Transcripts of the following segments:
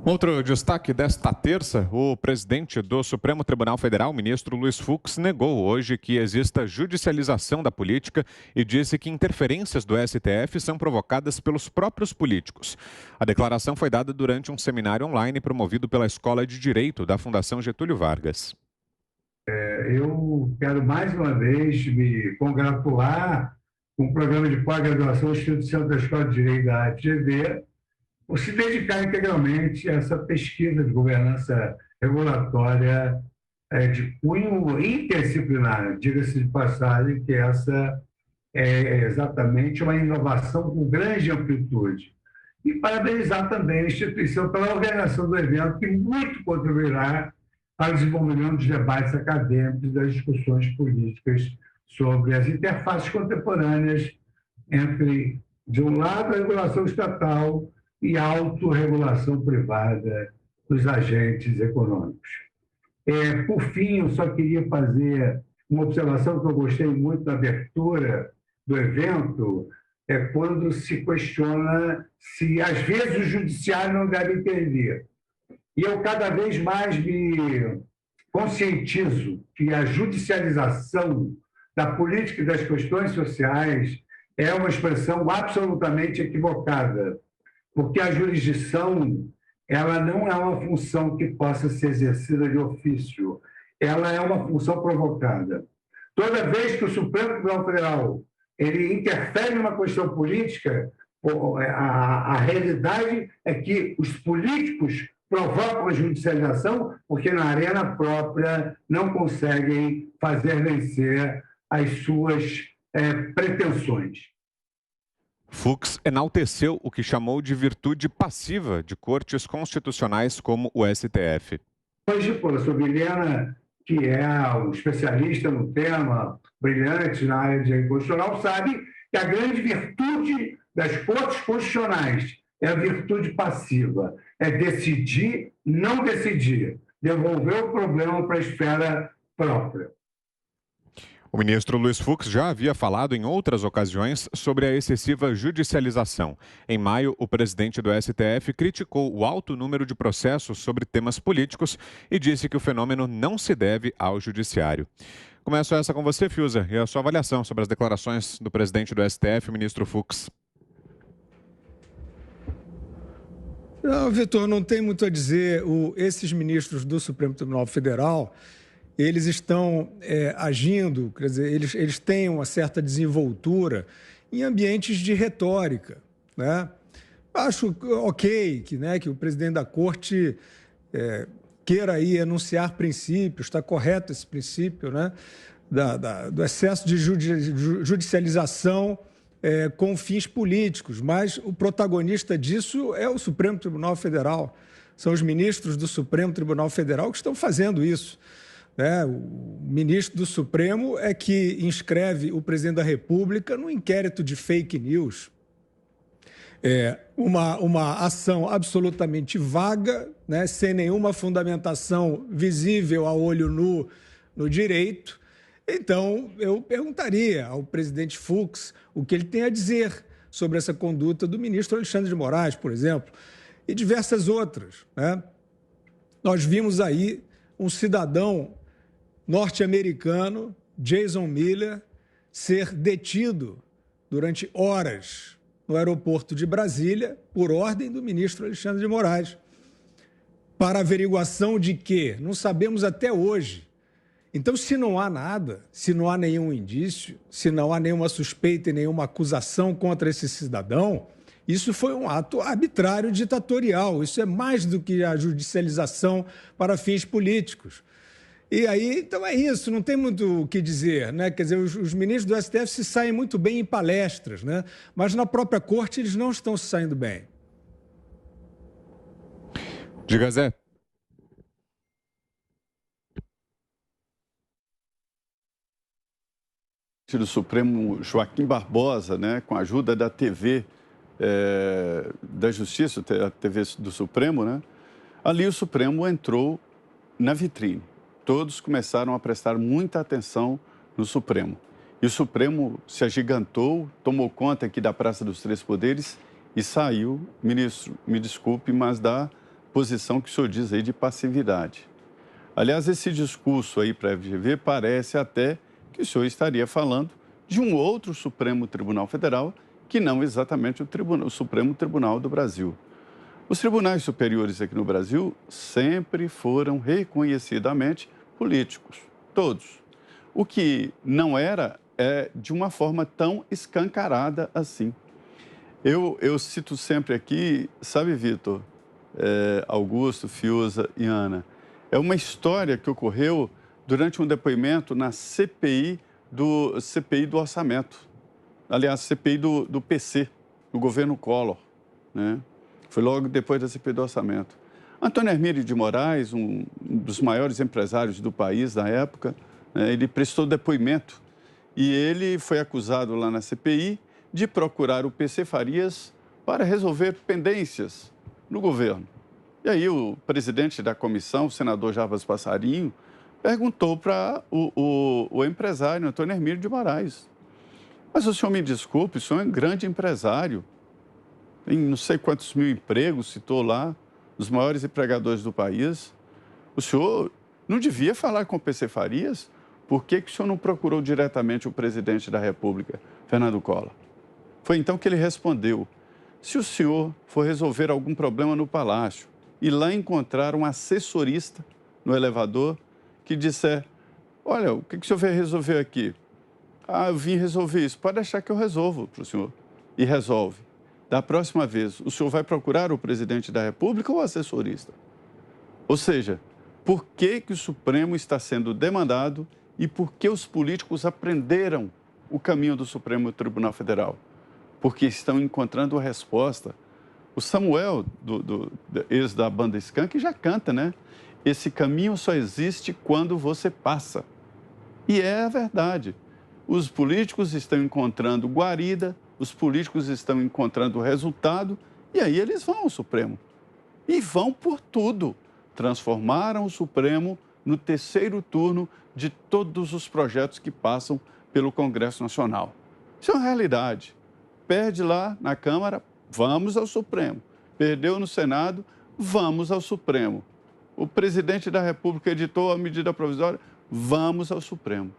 Outro destaque desta terça, o presidente do Supremo Tribunal Federal, ministro Luiz Fux, negou hoje que exista judicialização da política e disse que interferências do STF são provocadas pelos próprios políticos. A declaração foi dada durante um seminário online promovido pela Escola de Direito da Fundação Getúlio Vargas. Eu quero mais uma vez me congratular com o programa de pós-graduação Instituto Centro da Escola de Direito da FGV, por se dedicar integralmente a essa pesquisa de governança regulatória de cunho interdisciplinar. Diga-se de passagem que essa é exatamente uma inovação com grande amplitude. E parabenizar também a instituição pela organização do evento, que muito contribuirá para o desenvolvimento dos debates acadêmicos e das discussões políticas sobre as interfaces contemporâneas entre, de um lado, a regulação estatal e a autorregulação privada dos agentes econômicos. Por fim, eu só queria fazer uma observação que eu gostei muito da abertura do evento, quando se questiona se, às vezes, o judiciário não deve intervir. E eu cada vez mais me conscientizo que a judicialização da política e das questões sociais é uma expressão absolutamente equivocada, porque a jurisdição ela não é uma função que possa ser exercida de ofício, ela é uma função provocada. Toda vez que o Supremo Tribunal Federal ele interfere numa questão política, a realidade é que os políticos provocam a judicialização porque na arena própria não conseguem fazer vencer as suas pretensões. Fux enalteceu o que chamou de virtude passiva de cortes constitucionais como o STF. Hoje, a Sovilhena, que é um especialista no tema, brilhante na área de direito constitucional, sabe que a grande virtude das cortes constitucionais é a virtude passiva, é decidir, não decidir, devolver o problema para a esfera própria. O ministro Luiz Fux já havia falado em outras ocasiões sobre a excessiva judicialização. Em maio, o presidente do STF criticou o alto número de processos sobre temas políticos e disse que o fenômeno não se deve ao judiciário. Começo essa com você, Fiuza, e a sua avaliação sobre as declarações do presidente do STF, o ministro Fux. Não, Vitor, não tem muito a dizer. Esses ministros do Supremo Tribunal Federal, eles estão agindo, quer dizer, eles têm uma certa desenvoltura em ambientes de retórica, né? Acho ok que o presidente da Corte queira aí enunciar princípios, está correto esse princípio, né? Do excesso de judicialização com fins políticos, mas o protagonista disso é o Supremo Tribunal Federal. São os ministros do Supremo Tribunal Federal que estão fazendo isso. O ministro do Supremo é que inscreve o presidente da República no inquérito de fake news. Uma ação absolutamente vaga, né, sem nenhuma fundamentação visível a olho nu no direito. Então, eu perguntaria ao presidente Fux o que ele tem a dizer sobre essa conduta do ministro Alexandre de Moraes, por exemplo, e diversas outras, né? Nós vimos aí um cidadão norte-americano, Jason Miller, ser detido durante horas no aeroporto de Brasília por ordem do ministro Alexandre de Moraes. Para averiguação de quê? Não sabemos até hoje. Então, se não há nada, se não há nenhum indício, se não há nenhuma suspeita e nenhuma acusação contra esse cidadão, isso foi um ato arbitrário ditatorial. Isso é mais do que a judicialização para fins políticos. E aí, então é isso, não tem muito o que dizer, né? Quer dizer, os ministros do STF se saem muito bem em palestras, né? Mas na própria corte eles não estão se saindo bem. Diga, Zé. Do Supremo Joaquim Barbosa, né, com a ajuda da TV da Justiça, a TV do Supremo, né, ali o Supremo entrou na vitrine. Todos começaram a prestar muita atenção no Supremo. E o Supremo se agigantou, tomou conta aqui da Praça dos Três Poderes e saiu, ministro, me desculpe, mas da posição que o senhor diz aí de passividade. Aliás, esse discurso aí para a FGV parece até que o senhor estaria falando de um outro Supremo Tribunal Federal, que não exatamente o Supremo Tribunal do Brasil. Os tribunais superiores aqui no Brasil sempre foram reconhecidamente políticos, todos. O que não era de uma forma tão escancarada assim. Eu cito sempre aqui, sabe, Vitor, Augusto, Fiuza e Ana, é uma história que ocorreu durante um depoimento na CPI do orçamento. Aliás, CPI do PC, do governo Collor, né? Foi logo depois da CPI do orçamento. Antônio Hermílio de Moraes, um dos maiores empresários do país na época, né, ele prestou depoimento e ele foi acusado lá na CPI de procurar o PC Farias para resolver pendências no governo. E aí o presidente da comissão, o senador Jarbas Passarinho, perguntou para o empresário Antônio Hermílio de Moraes: mas o senhor me desculpe, o senhor é um grande empresário, tem não sei quantos mil empregos, citou lá, os maiores empregadores do país. O senhor não devia falar com o PC Farias? Por que o senhor não procurou diretamente o presidente da República, Fernando Collor? Foi então que ele respondeu: se o senhor for resolver algum problema no palácio e lá encontrar um assessorista no elevador que disser: olha, o que o senhor veio resolver aqui? Ah, eu vim resolver isso. Pode deixar que eu resolvo para o senhor. E resolve. Da próxima vez, o senhor vai procurar o presidente da República ou o assessorista? Ou seja, por que o Supremo está sendo demandado e por que os políticos aprenderam o caminho do Supremo Tribunal Federal? Porque estão encontrando a resposta. O Samuel, ex da banda Skank, já canta, né? Esse caminho só existe quando você passa. E é a verdade. Os políticos estão encontrando guarida, os políticos estão encontrando resultado, e aí eles vão ao Supremo. E vão por tudo. Transformaram o Supremo no terceiro turno de todos os projetos que passam pelo Congresso Nacional. Isso é uma realidade. Perde lá na Câmara, vamos ao Supremo. Perdeu no Senado, vamos ao Supremo. O presidente da República editou a medida provisória, vamos ao Supremo.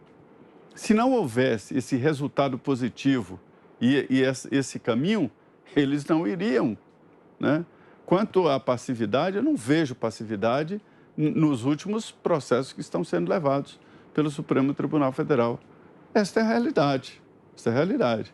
Se não houvesse esse resultado positivo e esse caminho, eles não iriam, né? Quanto à passividade, eu não vejo passividade nos últimos processos que estão sendo levados pelo Supremo Tribunal Federal. Esta é a realidade. Esta é a realidade.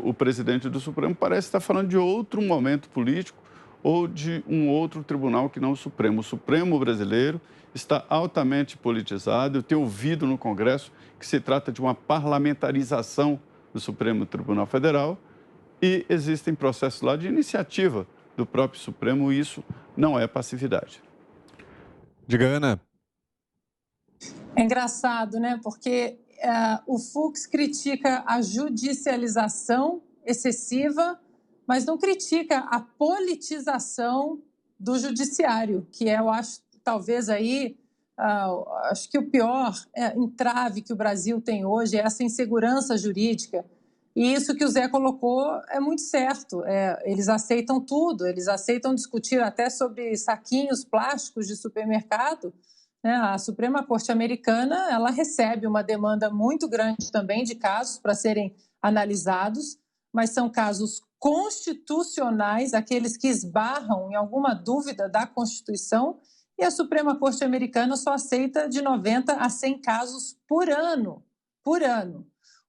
O presidente do Supremo parece estar falando de outro momento político ou de um outro tribunal que não o Supremo. O Supremo brasileiro está altamente politizado. Eu tenho ouvido no Congresso que se trata de uma parlamentarização do Supremo Tribunal Federal e existem processos lá de iniciativa do próprio Supremo e isso não é passividade. Diga, Ana. É engraçado, né? Porque o Fux critica a judicialização excessiva, mas não critica a politização do judiciário, que é, eu acho, talvez aí, acho que o pior entrave que o Brasil tem hoje é essa insegurança jurídica. E isso que o Zé colocou é muito certo. Eles aceitam tudo, eles aceitam discutir até sobre saquinhos plásticos de supermercado. A Suprema Corte Americana ela recebe uma demanda muito grande também de casos para serem analisados, mas são casos constitucionais, aqueles que esbarram em alguma dúvida da Constituição, e a Suprema Corte Americana só aceita de 90 a 100 casos por ano.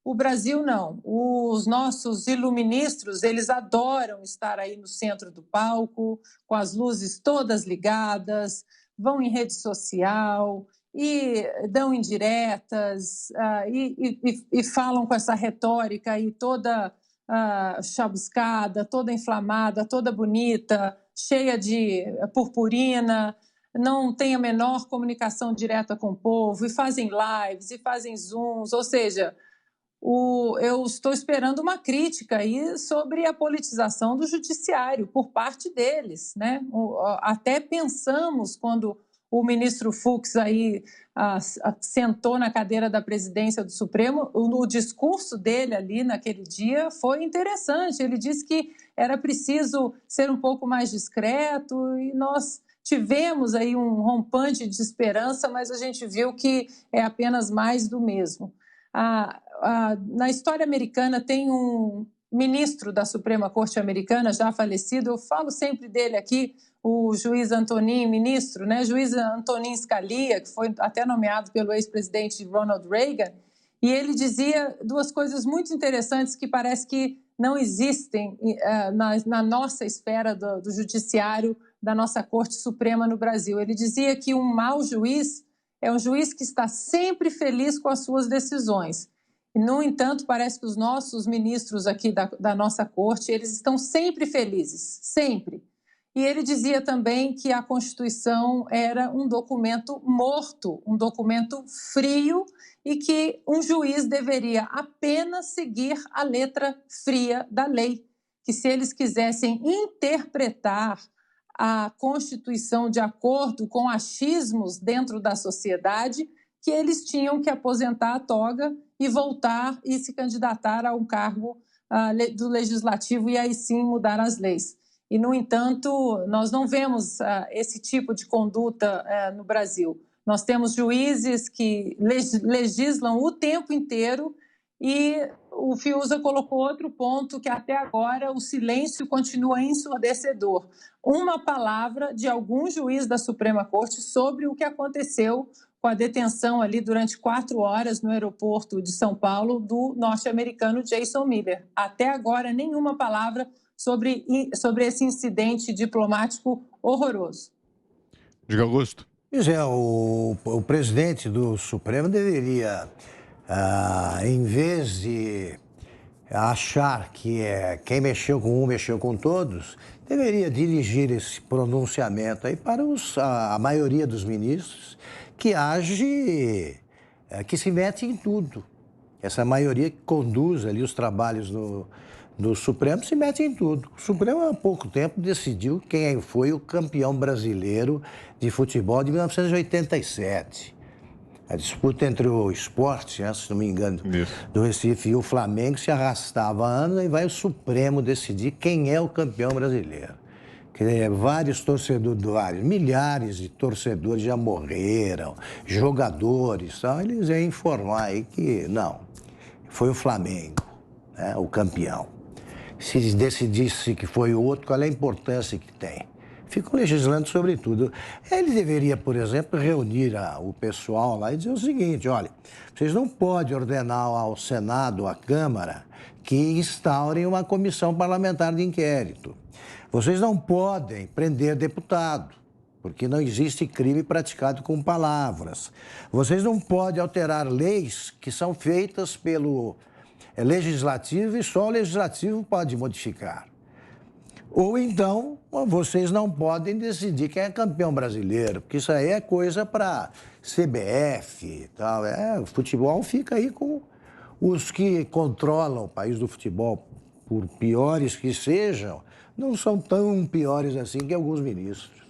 O Brasil não. Os nossos iluministros, eles adoram estar aí no centro do palco, com as luzes todas ligadas, vão em rede social e dão indiretas e falam com essa retórica aí toda chabuscada, toda inflamada, toda bonita, cheia de purpurina, não tem a menor comunicação direta com o povo, e fazem lives, e fazem zooms, ou seja, eu estou esperando uma crítica aí sobre a politização do judiciário por parte deles, né? Até pensamos, quando o ministro Fux aí sentou na cadeira da presidência do Supremo. O discurso dele ali naquele dia foi interessante. Ele disse que era preciso ser um pouco mais discreto e nós tivemos aí um rompante de esperança, mas a gente viu que é apenas mais do mesmo. Na história americana tem um ministro da Suprema Corte Americana, já falecido, eu falo sempre dele aqui, o juiz Antonin, ministro, né? Juiz Antonin Scalia, que foi até nomeado pelo ex-presidente Ronald Reagan, e ele dizia duas coisas muito interessantes que parece que não existem na nossa esfera do judiciário, da nossa Corte Suprema no Brasil. Ele dizia que um mau juiz é um juiz que está sempre feliz com as suas decisões. No entanto, parece que os nossos ministros aqui da nossa corte, eles estão sempre felizes, sempre. E ele dizia também que a Constituição era um documento morto, um documento frio, e que um juiz deveria apenas seguir a letra fria da lei, que se eles quisessem interpretar a Constituição de acordo com achismos dentro da sociedade, que eles tinham que aposentar a toga e voltar e se candidatar a um cargo do Legislativo e aí sim mudar as leis. E, no entanto, nós não vemos esse tipo de conduta no Brasil. Nós temos juízes que legislam o tempo inteiro e o Fiuza colocou outro ponto, que até agora o silêncio continua ensurdecedor. Uma palavra de algum juiz da Suprema Corte sobre o que aconteceu com a detenção ali durante 4 horas no aeroporto de São Paulo do norte-americano Jason Miller. Até agora, nenhuma palavra sobre esse incidente diplomático horroroso. Diga, Augusto. Pois é, o presidente do Supremo deveria, em vez de achar que quem mexeu com um mexeu com todos, deveria dirigir esse pronunciamento aí para a maioria dos ministros que age, que se mete em tudo. Essa maioria que conduz ali os trabalhos do Supremo se mete em tudo. O Supremo há pouco tempo decidiu quem foi o campeão brasileiro de futebol de 1987. A disputa entre o Sport, se não me engano, do Recife e o Flamengo se arrastava há anos e vai o Supremo decidir quem é o campeão brasileiro. Vários torcedores, milhares de torcedores já morreram, jogadores, eles iam informar aí que não, foi o Flamengo, né, o campeão. Se decidisse que foi o outro, qual é a importância que tem? Ficam legislando sobre tudo. Ele deveria, por exemplo, reunir o pessoal lá e dizer o seguinte: olha, vocês não podem ordenar ao Senado, à Câmara, que instaurem uma comissão parlamentar de inquérito. Vocês não podem prender deputado, porque não existe crime praticado com palavras. Vocês não podem alterar leis que são feitas pelo Legislativo e só o Legislativo pode modificar. Ou então, vocês não podem decidir quem é campeão brasileiro, porque isso aí é coisa para CBF e tal. O futebol fica aí com os que controlam o país do futebol, por piores que sejam, não são tão piores assim que alguns ministros.